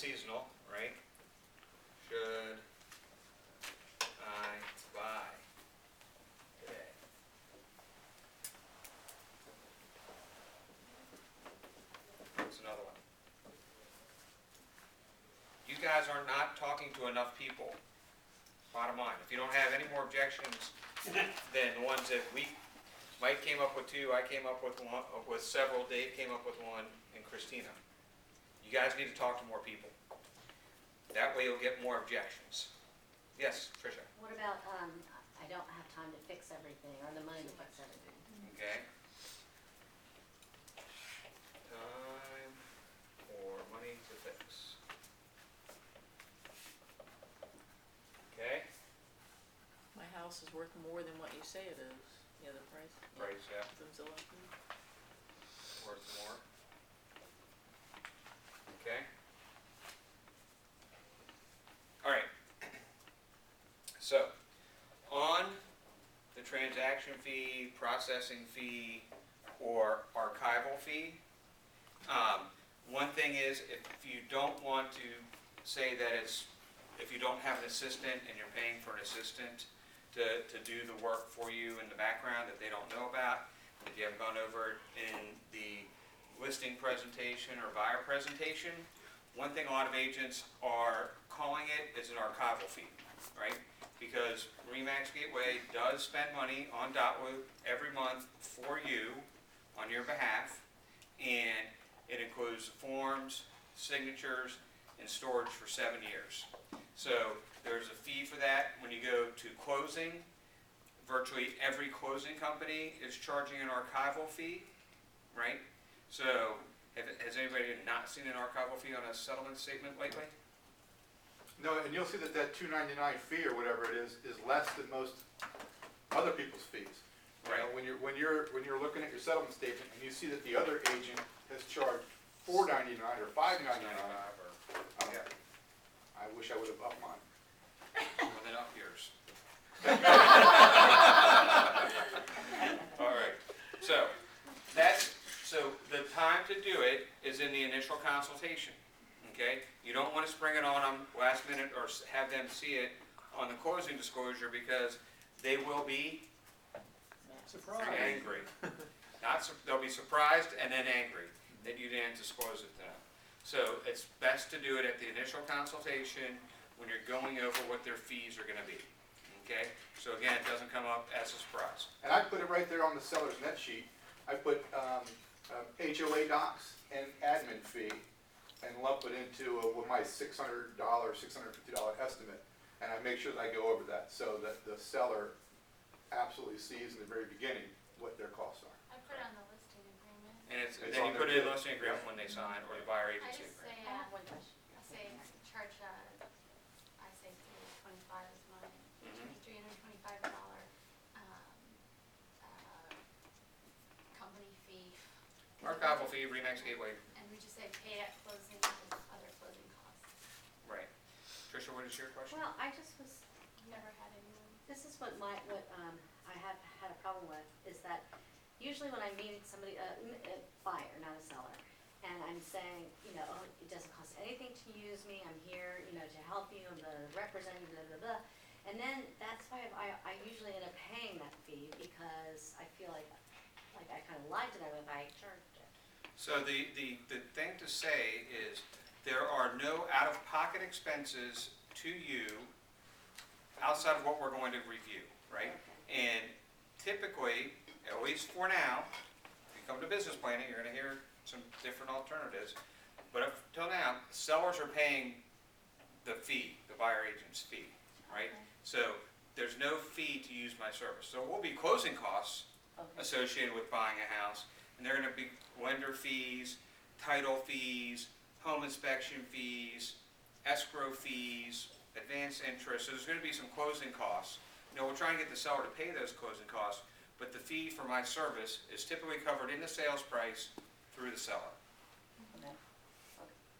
seasonal, right? Should I buy today? What's another one? You guys are not talking to enough people. Bottom line, if you don't have any more objections than the ones that Mike came up with 2, I came up with one, with several, Dave came up with 1, and Christina. You guys need to talk to more people. That way you'll get more objections. Yes, Tricia? What about, I don't have time to fix everything, or the money to fix everything? Okay. Time or money to fix. Okay? My house is worth more than what you say it is. Yeah, the price. Price, yeah. From Zillow. Worth more. Okay. All right. So, on the transaction fee, processing fee, or archival fee, one thing is if you don't want to say that if you don't have an assistant and you're paying for an assistant to do the work for you in the background that they don't know about, if you haven't gone over it in the listing presentation or buyer presentation, one thing a lot of agents are calling it is an archival fee, right? Because RE/MAX Gateway does spend money on Dotloop every month for you on your behalf, and it includes forms, signatures, and storage for 7 years. So there's a fee for that. When you go to closing, virtually every closing company is charging an archival fee, right? So has anybody not seen an archival fee on a settlement statement lately? No, and you'll see that $2.99 fee or whatever it is less than most other people's fees. Right. You know, when you're looking at your settlement statement and you see that the other agent has charged $4.99 or $5.99, Yeah. I wish I would have upped mine. Well, then up yours. All right. So the time to do it is in the initial consultation. Okay. You don't want to spring it on them last minute or have them see it on the closing disclosure because they will be angry. They'll be surprised and then angry that you didn't disclose it to them. So it's best to do it at the initial consultation when you're going over what their fees are going to be. Okay? So again, it doesn't come up as a surprise. And I put it right there on the seller's net sheet. I put HOA docs and admin fee and lump it into with my $600, $650 estimate. And I make sure that I go over that so that the seller absolutely sees in the very beginning what their costs are. I put it on the listing agreement. And It's then you on put there it in the too. listing agreement when they sign or the buyer I agency just agreement. say, I have one question. I say charge, I say $325 is mine, $325 company fee. Archival fee, RE/MAX Gateway. And we just say pay at closing with other closing costs. Right. Tricia, what is your question? Well, I just was, Never had anyone. this is what I have had a problem with, is that usually when I meet somebody, a buyer, not a seller, and I'm saying, you know, oh, it doesn't cost anything to use me, I'm here, you know, to help you, I'm the representative, blah, blah, blah. And then that's why I usually end up paying that fee because I feel like I kind of lied to them if I charged it. So the thing to say is there are no out-of-pocket expenses to you outside of what we're going to review, right? Okay. And typically, at least for now, if you come to business planning, you're going to hear some different alternatives. But up till now, sellers are paying the fee, the buyer agent's fee, right? Okay. So there's no fee to use my service. So will be closing costs Okay. associated with buying a house, and they're going to be lender fees, title fees, home inspection fees, escrow fees, advance interest. So there's going to be some closing costs. You know, we're trying to get the seller to pay those closing costs, but the fee for my service is typically covered in the sales price through the seller. Okay.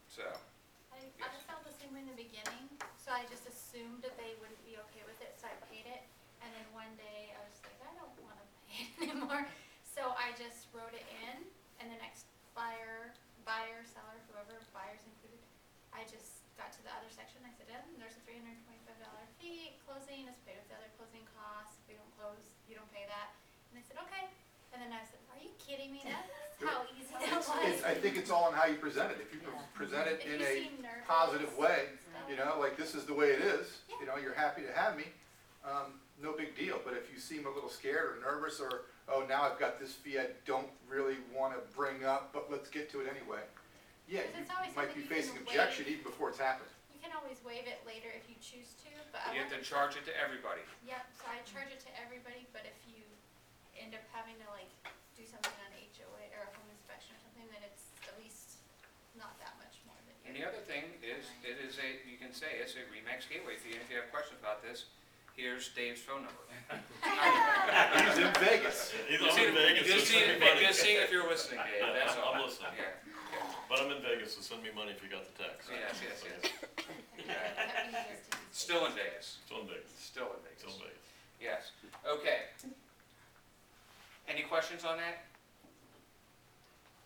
So, I Yes. felt the same way in the beginning, so I just assumed that they wouldn't be okay with it, so I paid it. And then one day I was like, I don't want to pay it anymore. So I just wrote it in, and the next buyer, seller, whoever, buyer's included, I I just got to the other section, I said, there's a $325 fee, closing is paid with the other closing costs, if we don't close, you don't pay that. And they said, okay, and then I said, are you kidding me, that's how easy that was. I think it's all in how you present it. If you Yeah. present it If in you a seem nervous positive way, and stuff. you know, like this is the way it is, you know, you're happy to have me, no big deal. But if you seem a little scared or nervous or, oh, now I've got this fee I don't really want to bring up, but let's get to it anyway. Yeah, Because you it's always might be something you facing can objection waive. even before it's happened. You can always waive it later if you choose to, but I You have to want charge it to everybody. Yep, so I charge it to everybody, but if you end up having to like do something on HOA or a home inspection or something, then it's at least not that much more than And the other thing is, it is a, you can say it's a Remax gateway fee, and if you have questions about this, here's Dave's phone number. He's in Vegas. He's Just I'm in Vegas, so Just send me money. seeing if you're listening, Dave, that's all. I'm listening. Yeah, But I'm in Vegas, so send me money if you got the text. yes, yes, yes. That Still in Vegas, Still in Vegas. still in Still Vegas. in Vegas. Yes, okay. Any questions on that?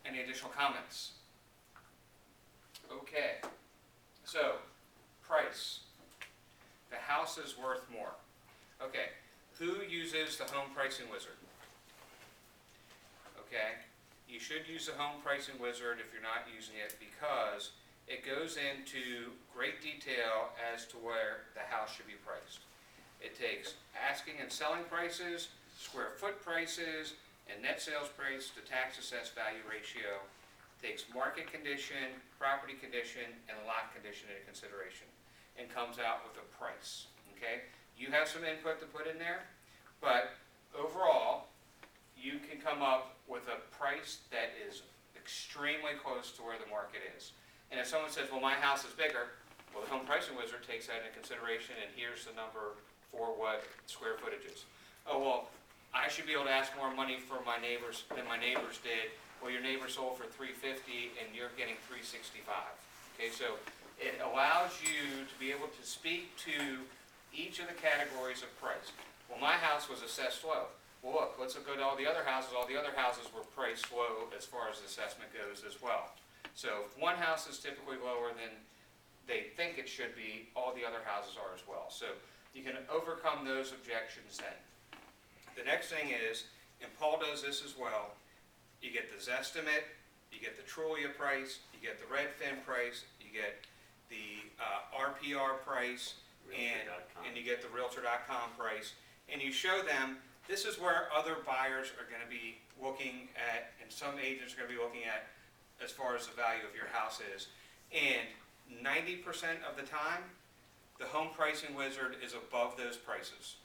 Any additional comments? Okay, so, price. The house is worth more. Okay, who uses the home pricing wizard? Okay, you should use the home pricing wizard if you're not using it because it goes into great detail as to where the house should be priced. It takes asking and selling prices, square foot prices, and net sales price to tax assessed value ratio. Takes market condition, property condition, and lot condition into consideration, and comes out with a price, okay? You have some input to put in there, but overall, you can come up with a price that is extremely close to where the market is. And if someone says, well, my house is bigger, well, the home pricing wizard takes that into consideration, and here's the number for what square footage is. Oh, well, I should be able to ask more money for my neighbors than my neighbors did. Well, your neighbor sold for $350 and you're getting $365. Okay, so it allows you to be able to speak to each of the categories of price. Well, my house was assessed low. Well, look, let's go to all the other houses. All the other houses were priced low as far as assessment goes as well. So if one house is typically lower than they think it should be, all the other houses are as well. So you can overcome those objections then. The next thing is, and Paul does this as well, you get the Zestimate, you get the Trulia price, you get the Redfin price, you get the RPR price, and you get the Realtor.com price, and you show them this is where other buyers are going to be looking at, and some agents are going to be looking at as far as the value of your house is. And 90% of the time, the home pricing wizard is above those prices.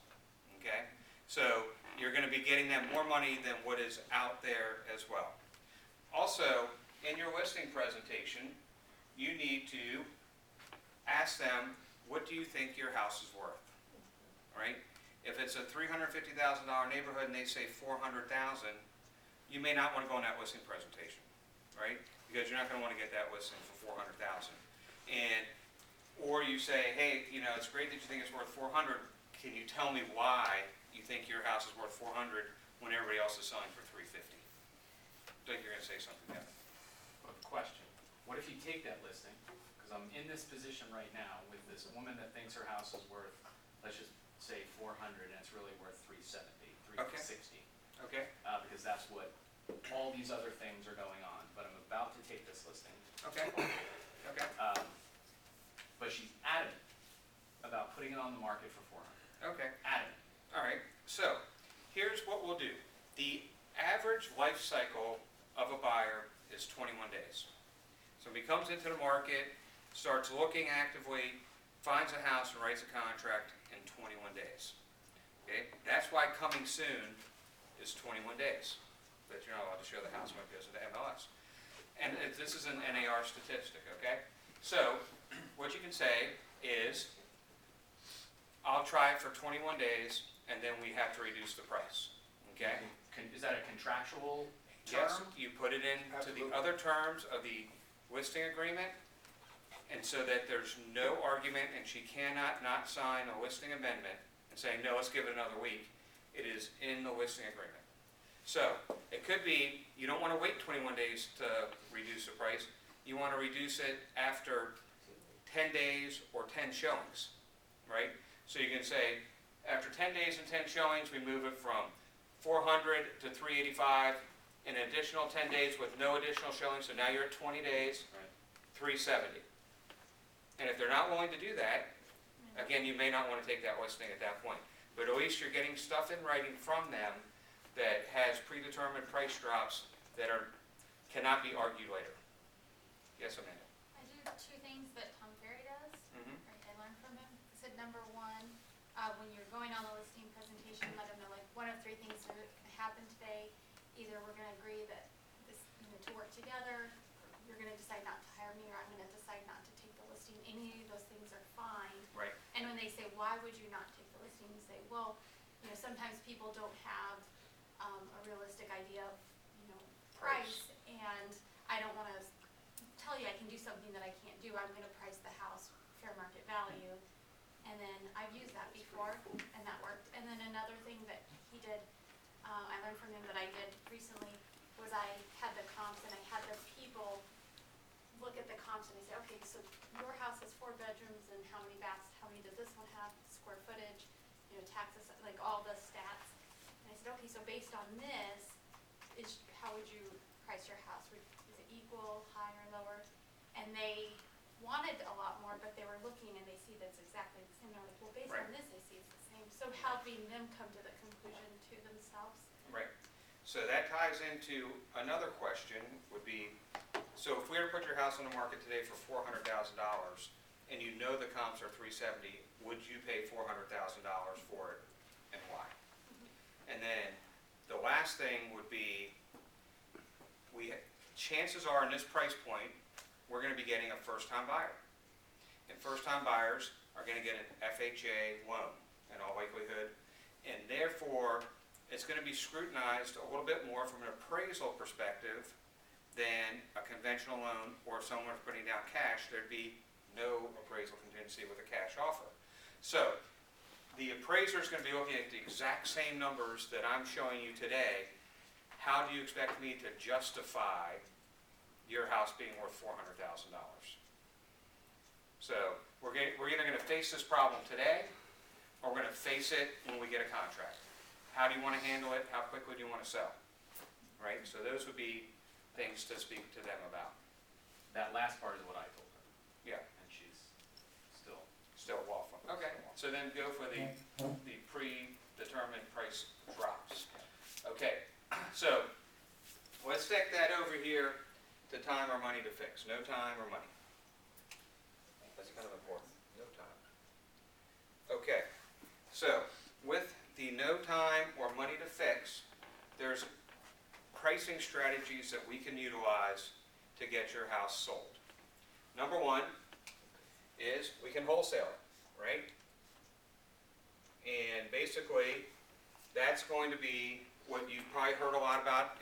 Okay? So you're going to be getting them more money than what is out there as well. Also, in your listing presentation, you need to ask them, what do you think your house is worth? Right? If it's a $350,000 neighborhood and they say $400,000, you may not want to go on that listing presentation, right? Because you're not going to want to get that listing for $400,000. Or you say, hey, you know, it's great that you think it's worth $400,000. Can you tell me why you think your house is worth $400,000 when everybody else is selling for $350,000? I think you're going to say something else. Question. What if you take that listing, because I'm in this position right now with this woman that thinks her house is worth, let's just say 400 and it's really worth 370, 360. Okay? Because that's what, all these other things are going on, but I'm about to take this listing. Okay? Okay? But she's adamant about putting it on the market for 400. Okay. Adamant. All right, so here's what we'll do. The average life cycle of a buyer is 21 days. So he comes into the market, starts looking actively, finds a house and writes a contract in 21 days. Okay, that's why coming soon is 21 days. That you're not allowed to show the house when it goes into MLS. And this is an NAR statistic, okay? So what you can say is, I'll try it for 21 days, and then we have to reduce the price, okay? Is that a contractual term? Yes, you put it into the Absolutely. other terms of the listing agreement, and so that there's no argument, and she cannot not sign a listing amendment and say, no, let's give it another week. It is in the listing agreement. So, it could be, you don't want to wait 21 days to reduce the price. You want to reduce it after 10 days or 10 showings, right? So you can say, after 10 days and 10 showings, we move it from 400 to 385, an additional 10 days with no additional showings, so now you're at 20 days, Right. 370. And if they're not willing to do that, again, you may not want to take that listing at that point. But at least you're getting stuff in writing from them that has predetermined price drops that cannot be argued later. Yes, Amanda? I do two things that Tom Ferry does, Mhm. right, I learned from him. He said, number one, when you're going on the listing presentation, let them know, like, one of three things are gonna happen today. Either we're gonna agree that this, to work together, or you're gonna decide not to hire me, or I'm gonna decide not to take the listing. Any of those things are fine. Right. And when they say, why would you not take the listing, you say, well, sometimes people don't have, a realistic idea of, price, and I don't wanna tell you I can do something that I can't do. I'm gonna price the house fair market value. And then I've used that before, and that worked. And then another thing that he did, I learned from him that I did recently, was I had the comps and I had the people look at the comps and I said, okay, so your house has 4 bedrooms and how many baths, how many does this one have, square footage, taxes, like all the stats. And I said, okay, so based on this, how would you price your house? Is it equal, higher, lower? And they wanted a lot more, but they were looking and they see that's exactly the same. They're like, well, based Right. on this, I see it's the same. So helping them come to the conclusion to themselves. Right. So that ties into another question would be, so if we were to put your house on the market today for $400,000 and you know the comps are 370, would you pay $400,000 for it and why? And then the last thing would be, chances are in this price point, we're going to be getting a first-time buyer. And first-time buyers are going to get an FHA loan in all likelihood, and therefore it's going to be scrutinized a little bit more from an appraisal perspective than a conventional loan, or if someone's putting down cash, there'd be no appraisal contingency with a cash offer. So the appraiser is going to be looking at the exact same numbers that I'm showing you today. How do you expect me to justify your house being worth $400,000? So we're either going to face this problem today, or we're going to face it when we get a contract. How do you want to handle it? How quickly do you want to sell? Right? So those would be things to speak to them about. That last part is what I told her, Yeah, and she's still. still waffling. Okay, so then go for the predetermined price drops. Okay, so let's stick that over here to time or money to fix. No time or money. That's kind of important. No time. Okay, so with the no time or money to fix, there's pricing strategies that we can utilize to get your house sold. Number one is we can wholesale it, right? And basically, that's going to be what you've probably heard a lot about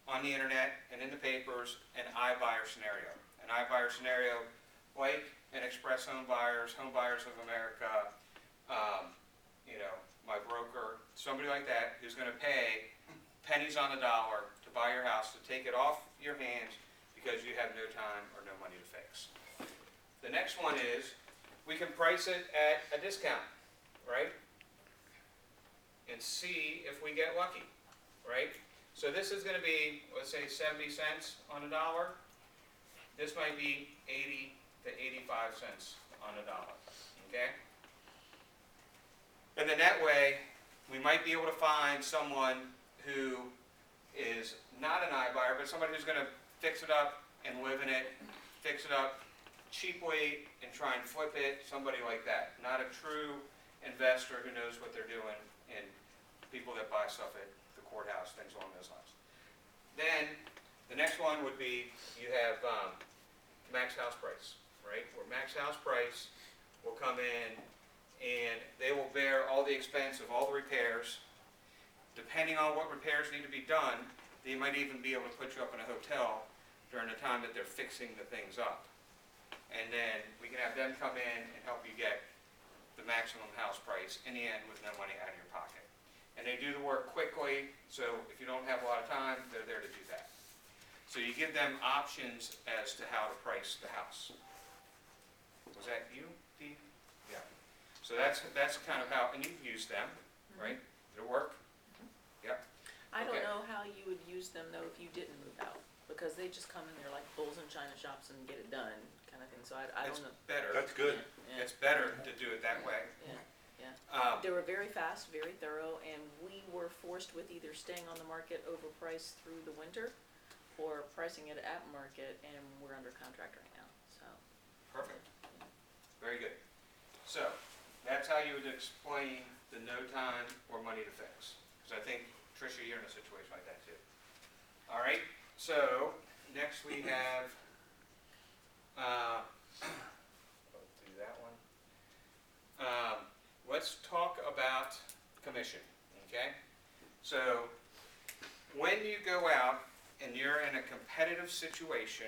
on the internet and in the papers, an iBuyer scenario. An iBuyer scenario like an Express Home Buyers of America, my broker, somebody like that who's going to pay pennies on the dollar to buy your house, to take it off your hands because you have no time or no money to fix. The next one is we can price it at a discount, right? And see if we get lucky, right? So this is going to be, let's say, 70 cents on a dollar. This might be 80 to 85 cents on a dollar, okay? And then that way, we might be able to find someone who is not an iBuyer, but somebody who's going to fix it up and live in it, fix it up cheaply and try and flip it, somebody like that. Not a true investor who knows what they're doing, and people that buy stuff at the courthouse, things along those lines. Then, the next one would be, you have max house price, right? Where max house price will come in and they will bear all the expense of all the repairs. Depending on what repairs need to be done, they might even be able to put you up in a hotel during the time that they're fixing the things up. And then we can have them come in and help you get the maximum house price in the end with no money out of your pocket. And they do the work quickly, so if you don't have a lot of time, they're there to do that. So you give them options as to how to price the house. is that you, Dee? Yeah. So that's kind of how, and you've used them, right? Did it work? Yep. I don't Okay. know how you would use them though if you didn't move out, because they just come in there like bulls in china shops and get it done, kind of thing, so I It's don't know. better. That's good. Yeah, It's better to do it that way. yeah. Um, They were very fast, very thorough, and we were forced with either staying on the market overpriced through the winter or pricing it at market, and we're under contract right now, so. Perfect. Very good. So, that's how you would explain the no time or money to fix. Because I think, Tricia, you're in a situation like that too. All right, so next we have, let's do that one. Let's talk about commission, okay? So, when you go out and you're in a competitive situation,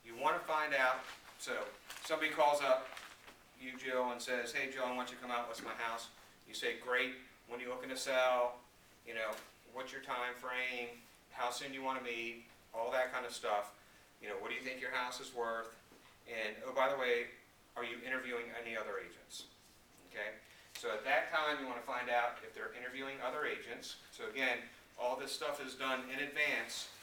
you want to find out, so somebody calls up you, Jill, and says, hey, Jill, I want you to come out and list my house. You say, great, when are you looking to sell? You know, what's your time frame? How soon do you want to meet? All that kind of stuff. You know, what do you think your house is worth? And, oh, by the way, are you interviewing any other agents? Okay? So at that time, you want to find out if they're interviewing other agents. So again, all this stuff is done in advance,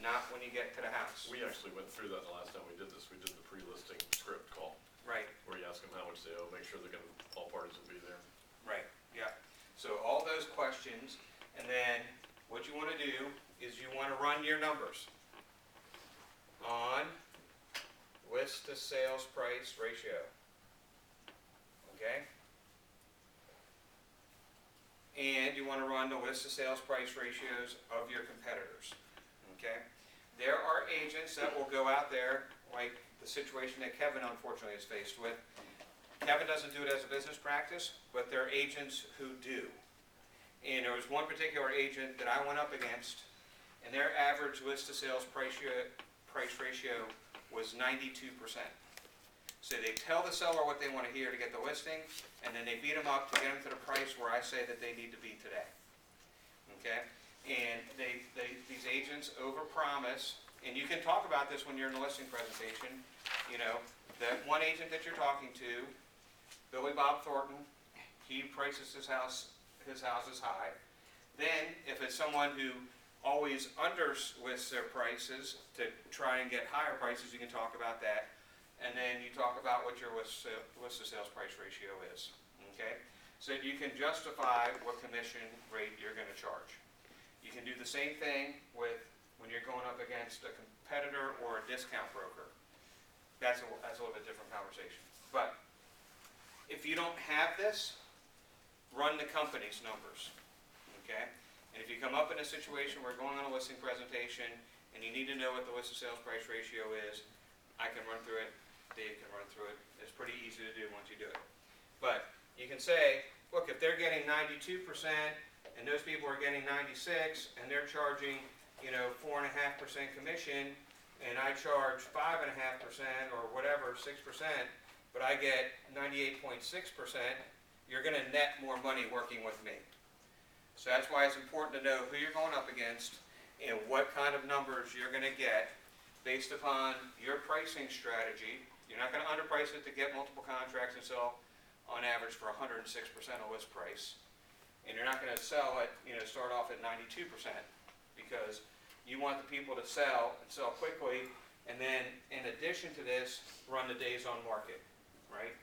not when you get to the house. We actually went through that the last time we did this. We did the pre-listing script call, Right, where you ask them how much they owe, make sure they're gonna, all parties will be there. right, yeah. So all those questions, and then what you want to do is you want to run your numbers on list to sales price ratio. Okay? And you want to run the list to sales price ratios of your competitors. Okay? There are agents that will go out there, like the situation that Kevin unfortunately is faced with. Kevin doesn't do it as a business practice, but there are agents who do. And there was one particular agent that I went up against, and their average list to sales price ratio was 92%. So they tell the seller what they want to hear to get the listing, and then they beat them up to get them to the price where I say that they need to be today. Okay? And these agents overpromise, and you can talk about this when you're in the listing presentation. You know, that one agent that you're talking to, Billy Bob Thornton, he prices his house is high. Then, if it's someone who always underlists their prices to try and get higher prices, you can talk about that. And then you talk about what your list to sales price ratio is, okay? So you can justify what commission rate you're going to charge. You can do the same thing with when you're going up against a competitor or a discount broker. That's a little bit different conversation. But if you don't have this, run the company's numbers, okay? And if you come up in a situation where you're going on a listing presentation and you need to know what the list to sales price ratio is, I can run through it. Dave can run through it. It's pretty easy to do once you do it. But you can say, look, if they're getting 92% and those people are getting 96 and they're charging, 4.5% commission, and I charge 5.5% or whatever, 6%, but I get 98.6%, you're going to net more money working with me. So that's why it's important to know who you're going up against and what kind of numbers you're going to get based upon your pricing strategy. You're not going to underprice it to get multiple contracts and sell on average for 106% of list price. And you're not going to sell it, start off at 92% because you want the people to sell and sell quickly. And then in addition to this, run the days on market, right?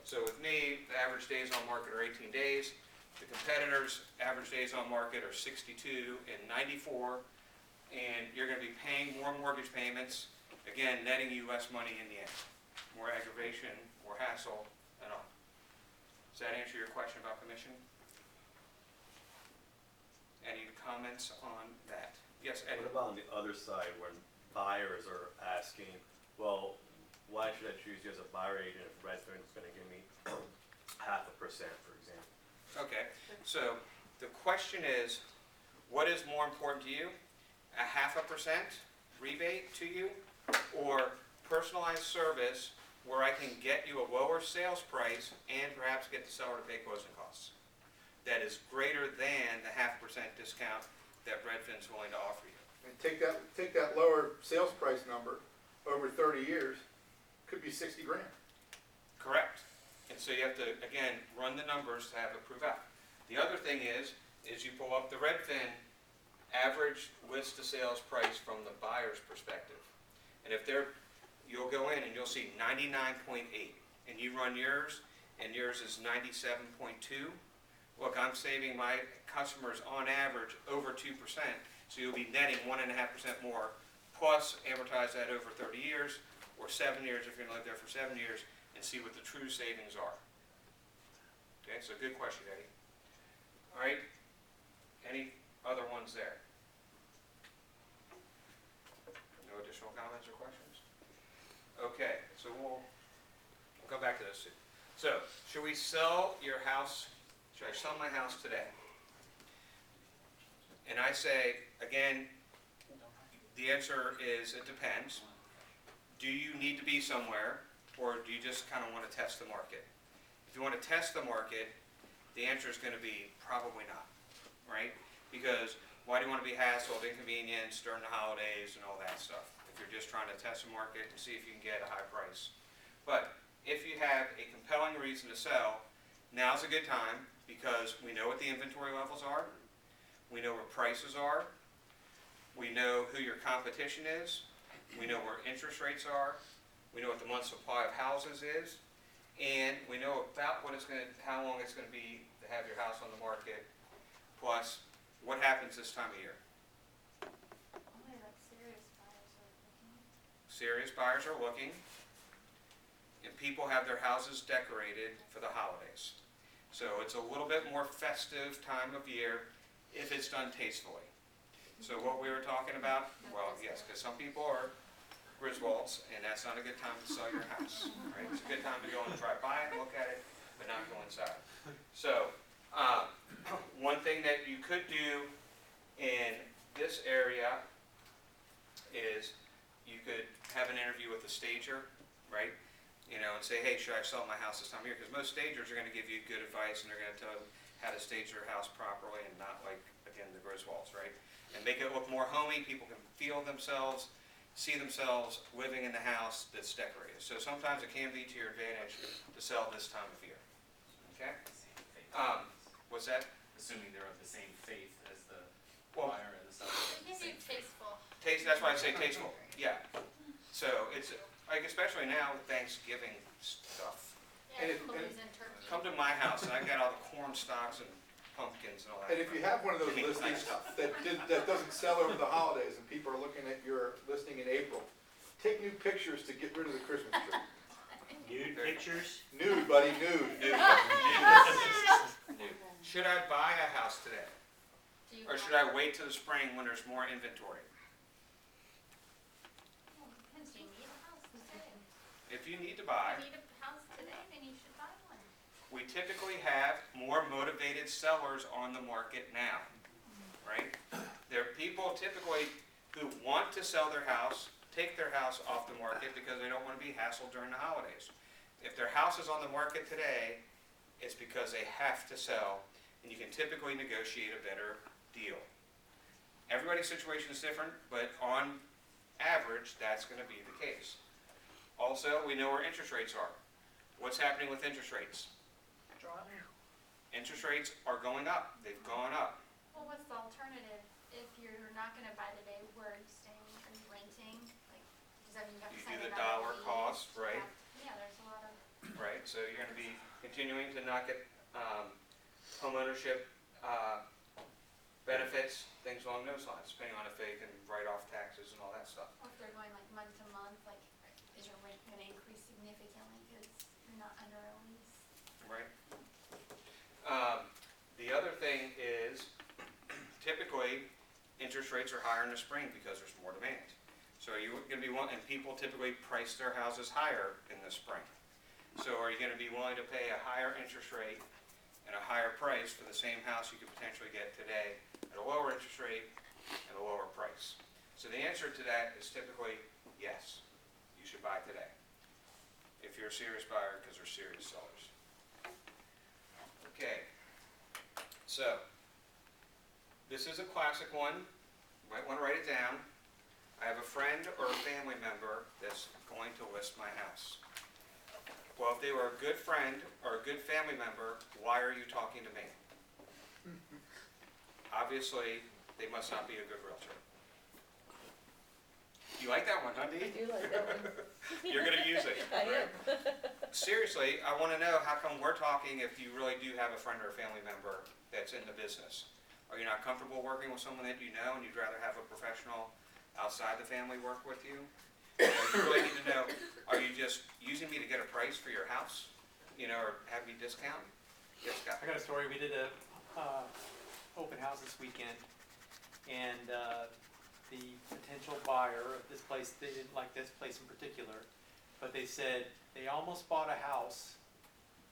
So with me, the average days on market are 18 days. The competitors' average days on market are 62 and 94. And you're going to be paying more mortgage payments, again, netting you less money in the end. More aggravation, more hassle, and all. Does that answer your question about commission? Any comments on that? Yes, Eddie? What about on the other side when buyers are asking, well, why should I choose you as a buyer agent if Redfin is going to give me 0.5%, for example? Okay, so the question is, what is more important to you? A 0.5% rebate to you, or personalized service where I can get you a lower sales price and perhaps get the seller to pay closing costs that is greater than the 0.5% discount that Redfin's willing to offer you? And take that lower sales price number over 30 years, could be 60 grand. And so you have to, again, run the numbers to have it prove out. The other thing is you pull up the Redfin average list to sales price from the buyer's perspective. And if you'll go in and you'll see 99.8, and you run yours, and yours is 97.2. Look, I'm saving my customers on average over 2%, so you'll be netting 1.5% more, plus amortize that over 30 years, or 7 years if you're gonna live there for 7 years, and see what the true savings are. Okay, so good question, Eddie. All right, any other ones there? No additional comments or questions? Okay, so we'll go back to this. So, should we sell your house? Should I sell my house today? And I say, again, the answer is it depends. Do you need to be somewhere, or do you just kind of want to test the market? If you want to test the market, the answer is going to be probably not, right? Because why do you want to be hassled, inconvenienced during the holidays and all that stuff, if you're just trying to test the market and see if you can get a high price? But if you have a compelling reason to sell, now's a good time, because we know what the inventory levels are, we know where prices are, we know who your competition is, we know where interest rates are, we know what the month's supply of houses is, and we know about how long it's going to be to have your house on the market, plus what happens this time of year. Only like serious buyers are looking. Serious buyers are looking, and people have their houses decorated for the holidays. So it's a little bit more festive time of year if it's done tastefully. So what we were talking about, well, yes, because some people are Griswolds, and that's not a good time to sell your house, right? It's a good time to go and drive by it, look at it, but not go inside. So, one thing that you could do in this area is you could have an interview with a stager, right? You know, and say, hey, should I sell my house this time of year? Because most stagers are going to give you good advice, and they're going to tell you how to stage their house properly, and not like, again, the Griswolds, right? And make it look more homey. People can feel themselves, see themselves living in the house that's decorated. So sometimes it can be to your advantage to sell this time of year. Okay? Same faith. What's that? Assuming they're of the same faith as the Well, buyer and the seller. You can do tasteful. taste. That's why I say tasteful. Yeah. So it's like, especially now with Thanksgiving stuff. Yeah, And cookies and turkey. Come to my house, and I got all the corn stalks and pumpkins and all that. And if you have one of those I mean, nice listings stuff. that doesn't sell over the holidays and people are looking at your listing in April, take new pictures to get rid of the Christmas tree. Nude pictures? Nude, buddy, nude. Should I buy a house today, Do you or should I wait till the spring when there's more inventory? Well, depends, do you need a house today? If you need to buy, If you need a house today, then you should buy one. we typically have more motivated sellers on the market now, right? There are people typically who want to sell their house, take their house off the market because they don't want to be hassled during the holidays. If their house is on the market today, it's because they have to sell, and you can typically negotiate a better deal. Everybody's situation is different, but on average, that's going to be the case. Also, we know where interest rates are. What's happening with interest rates? Interest rates are going up. They've gone up. Well, what's the alternative? If you're not gonna buy today, where are you staying? Are you renting? Like, does that mean you have to You sign do the another dollar lease? cost, right? Yeah, there's a lot of, Right, so you're gonna be continuing to not get, homeownership, benefits, things along those lines, depending on if they can write off taxes and all that stuff. or if they're going like month to month, like, is your rent gonna increase significantly because you're not under a lease? Right. The other thing is, typically, interest rates are higher in the spring because there's more demand. So are you gonna be and people typically price their houses higher in the spring. So are you gonna be willing to pay a higher interest rate and a higher price for the same house you could potentially get today at a lower interest rate and a lower price? So the answer to that is typically yes, you should buy today. If you're a serious buyer, because they're serious sellers. Okay, so this is a classic one. You might want to write it down. I have a friend or a family member that's going to list my house. Well, if they were a good friend or a good family member, why are you talking to me? Obviously, they must not be a good realtor. You like that one, huh, Dee? I do like that one. You're gonna use it, I right? am. Seriously, I wanna know, how come we're talking if you really do have a friend or a family member that's in the business? Are you not comfortable working with someone that you know and you'd rather have a professional outside the family work with you? You really need to know, are you just using me to get a price for your house? Or have me discount? Yes, Scott? I got a story. We did a open house this weekend, and the potential buyer of this place, they didn't like this place in particular, but they said they almost bought a house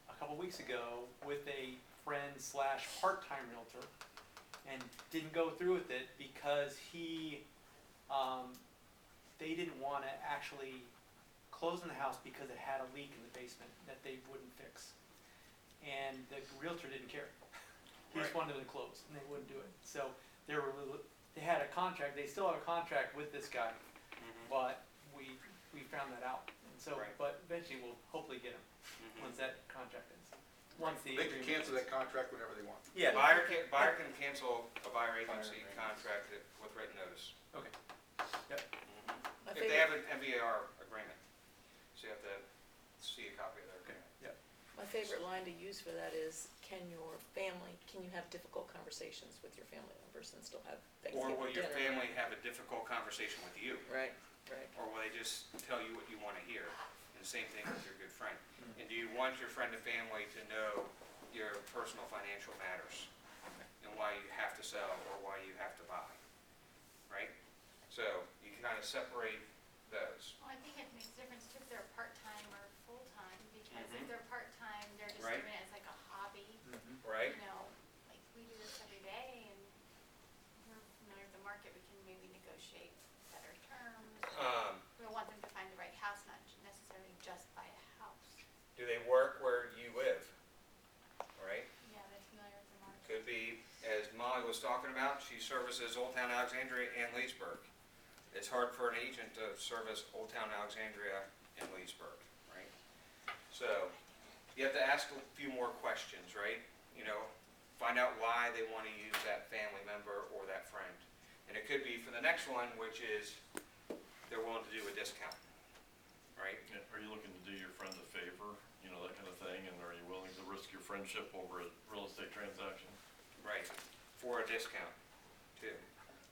a couple weeks ago with a friend / part-time realtor, and didn't go through with it because they didn't want to actually close on the house because it had a leak in the basement that they wouldn't fix. And the realtor didn't care. He just wanted them to close, and they wouldn't do it. So they had a contract, they still have a contract with this guy, but we found that out. And so, Right. but eventually we'll hopefully get him, once that contract ends. Once the They can agreement cancel ends. that contract whenever they want. Yeah. Buyer can cancel a buyer agency contract with written notice. Okay. My If they have favorite, an MVAR agreement, so you have to see a copy of their agreement. my favorite line to use for that is, can you have difficult conversations with your family members and still have Or Thanksgiving will your dinner? family have a difficult conversation with you? Right, right. Or will they just tell you what you want to hear? And the same thing with your good friend. And do you want your friend and family to know your personal financial matters? And why you have to sell or why you have to buy? Right? So you can kind of separate those. Well, I think it makes a difference too if they're part-time or full-time, because if Mhm. they're part-time, they're just Right. doing it as like a hobby. Right? Like we do this every day and we're familiar with the market, we can maybe negotiate better terms. We want them to find the right house, not necessarily just buy a house. Do they work where you live? Right? Yeah, they're familiar with the market. Could be, as Molly was talking about, she services Old Town Alexandria and Leesburg. It's hard for an agent to service Old Town Alexandria and Leesburg, right? So you have to ask a few more questions, right? Find out why they want to use that family member or that friend. And it could be for the next one, which is they're willing to do a discount, right? Yeah, are you looking to do your friend a favor, that kind of thing, and are you willing to risk your friendship over a real estate transaction? Right, for a discount too,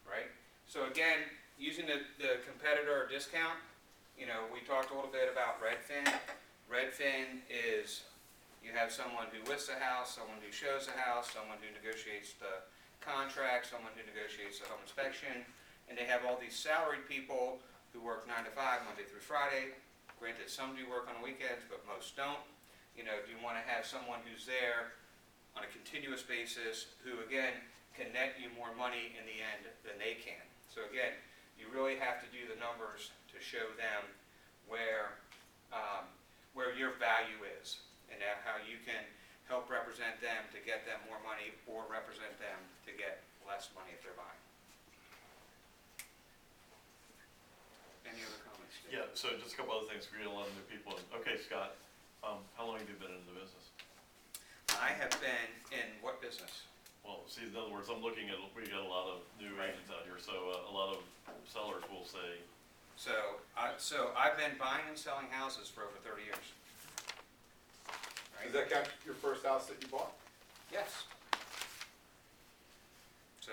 right? So again, using the competitor discount, we talked a little bit about Redfin. Redfin is, you have someone who lists a house, someone who shows a house, someone who negotiates the contract, someone who negotiates the home inspection, and they have all these salaried people who work 9 to 5, Monday through Friday. Granted, some do work on weekends, but most don't. Do you want to have someone who's there on a continuous basis, who again, can net you more money in the end than they can? So again, you really have to do the numbers to show them where your value is, and how you can help represent them to get them more money, or represent them to get less money if they're buying. Any other comments? Steve? Yeah, so just a couple other things, we get a lot of new people in. Okay, Scott, how long have you been in the business? I have been in what business? Well, see, in other words, we got a lot of new Right. agents out here, so a lot of sellers will say, So I've been buying and selling houses for over 30 years. Right? Does that count your first house that you bought? Yes. So,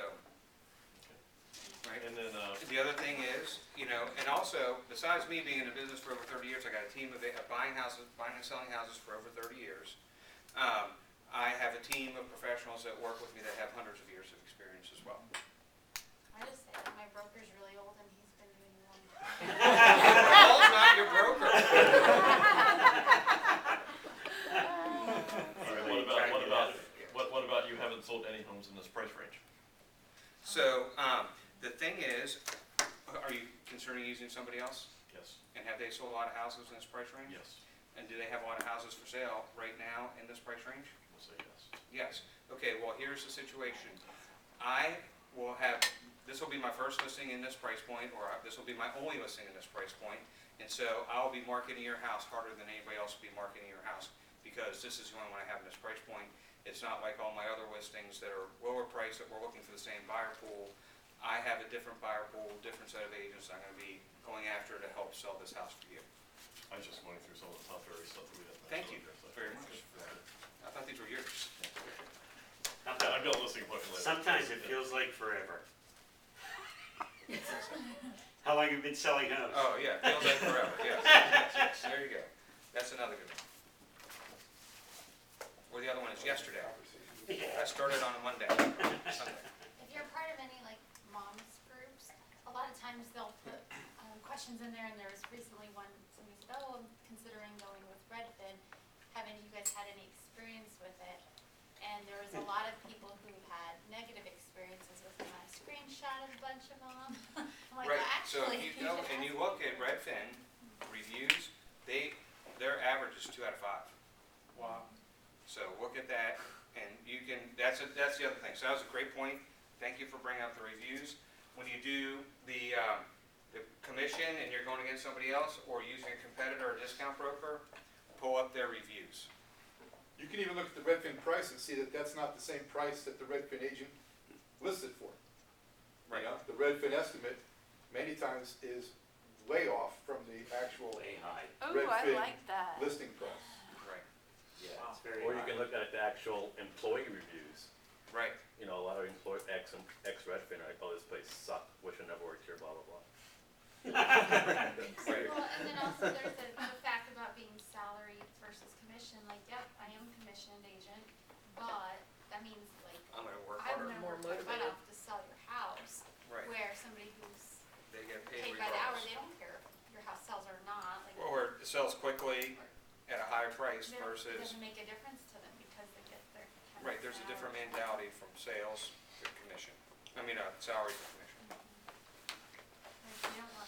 right. and then, The other thing is, and also, besides me being in the business for over 30 years, I got a team of buying and selling houses for over 30 years. I have a team of professionals that work with me that have hundreds of years of experience as well. I just say that my broker's really old and he's been doing it long. Paul's not your broker. what about you haven't sold any homes in this price range? So, the thing is, are you considering using somebody else? Yes, And have they sold a lot of houses in this price range? yes, And do they have a lot of houses for sale right now in this price range? we'll say yes. Yes. Okay, well, here's the situation. This will be my first listing in this price point, or this will be my only listing in this price point, And so I'll be marketing your house harder than anybody else will be marketing your house, because this is the only one I have in this price point. It's not like all my other listings that are lower price that we're looking for the same buyer pool. I have a different buyer pool, different set of agents I'm gonna be going after to help sell this house for you. I was just going through some of the top area stuff that we had. Thank you very much for that. I thought these were yours. Yeah, I've got a listing appointment later. Sometimes it feels like forever. How long have you been selling homes? Oh, yeah, feels like forever, yes, yes, there you go. That's another good one. Or the other one is yesterday. I started on a Monday, Sunday. If you're part of any like moms groups, a lot of times they'll put questions in there, and there was recently one, somebody said, oh, I'm considering going with Redfin. Haven't you guys had any experience with it? And there was a lot of people who had negative experiences with them. I screenshotted a bunch of them. I'm like, Right, well, so actually. if you go and you look at Redfin reviews, their average is 2 out of 5. Wow. So look at that, and you can, that's the other thing. So that was a great point. Thank you for bringing out the reviews. When you do the commission and you're going against somebody else, or using a competitor or discount broker, pull up their reviews. You can even look at the Redfin price and see that that's not the same price that the Redfin agent listed for. Right. You know, the Redfin estimate many times is way off from the actual Way high. Oh, Redfin I like that. listing price. Right, Yeah, Wow. it's very Or high. you can look at the actual employee reviews. right. You know, a lot of ex-Redfin are like, oh, this place sucked, wish I never worked here, blah, blah, blah. Right. Well, and then also there's the fact about being salaried versus commission. Like, yep, I am a commissioned agent, but that means like I'm gonna work I'm harder. gonna More work my butt motivated. off to sell your house. Right. Where somebody who's They get paid paid by the hour, regardless. they don't care if your house sells or not. Like, Or it sells quickly at a higher price it versus, doesn't make a difference to them because they get their. right, there's a $10 different an hour. mentality from sales to commission. I mean, salary to commission. Like, you don't want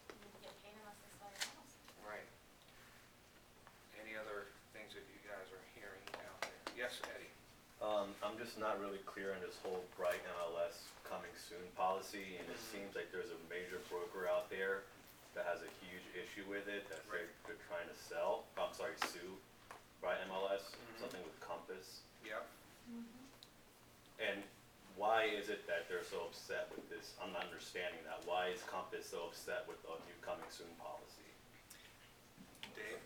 them to get paid unless they sell your house. Right. Any other things that you guys are hearing out there? Yes, Eddie? I'm just not really clear on this whole bright MLS coming soon policy, and it seems like there's a major broker out there that has a huge issue with it, that they're trying to sue bright MLS, something with Compass. Yep. And why is it that they're so upset with this? I'm not understanding that. Why is Compass so upset with the new coming soon policy? Dave?